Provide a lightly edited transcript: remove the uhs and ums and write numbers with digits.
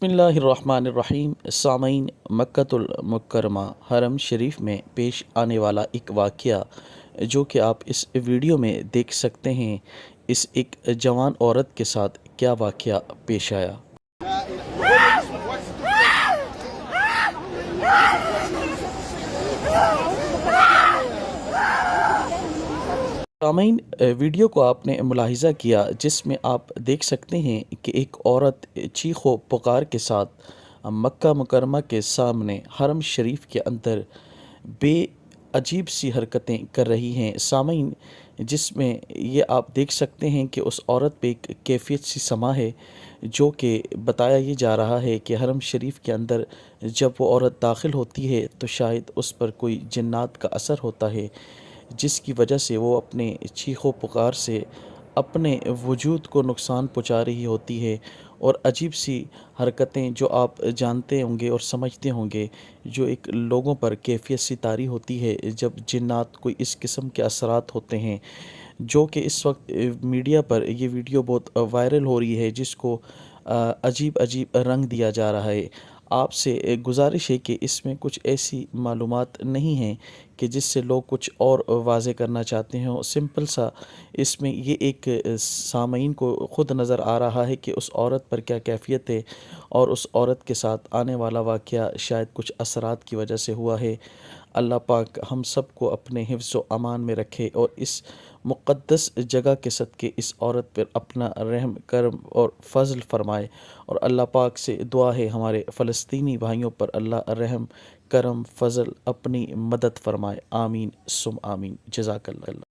बिस्मिल्लाहिर्रहमानिर्रहीम। सामईन, मक्कतुल मुकर्रमा हरम शरीफ में पेश आने वाला एक वाक़या जो कि आप इस वीडियो में देख सकते हैं, इस एक जवान औरत के साथ क्या वाक़या पेश आया। सामईन, वीडियो को आपने मुलाहिज़ा किया जिसमें आप देख सकते हैं कि एक औरत चीखो पुकार के साथ मक्का मुकरमा के सामने हरम शरीफ के अंदर बे अजीब सी हरकतें कर रही हैं। सामईन, जिसमें ये आप देख सकते हैं कि उस औरत पे एक कैफ़ियत सी समा है, जो कि बताया ये जा रहा है कि हरम शरीफ के अंदर जब वो औरत दाखिल होती है तो शायद उस पर कोई जिन्नात का असर होता है, जिसकी वजह से वो अपने चीखो पुकार से अपने वजूद को नुकसान पहुंचा रही होती है। और अजीब सी हरकतें जो आप जानते होंगे और समझते होंगे, जो एक लोगों पर कैफियत सी तारी होती है जब जिन्नात कोई इस किस्म के असरात होते हैं, जो कि इस वक्त मीडिया पर ये वीडियो बहुत वायरल हो रही है, जिसको अजीब अजीब रंग दिया जा रहा है। आपसे गुजारिश है कि इसमें कुछ ऐसी मालूमात नहीं हैं कि जिससे लोग कुछ और वाज़े करना चाहते हों। सिंपल सा इसमें ये एक सामईन को ख़ुद नज़र आ रहा है कि उस औरत पर क्या कैफ़ियत है, और उस औरत के साथ आने वाला वाक़या शायद कुछ असरात की वजह से हुआ है। अल्लाह पाक हम सब को अपने हिफ्ज़ व अमान में रखे और इस मुक़द्दस जगह के सदक़े इस औरत पर अपना रहम करम और फ़ज़ल फ़रमाए। और अल्लाह पाक से दुआ है हमारे फ़लस्तीनी भाइयों पर अल्लाह रहम करम फ़ज़ल अपनी मदद फ़रमाए। आमीन सुम आमीन। जज़ाकल्लाह।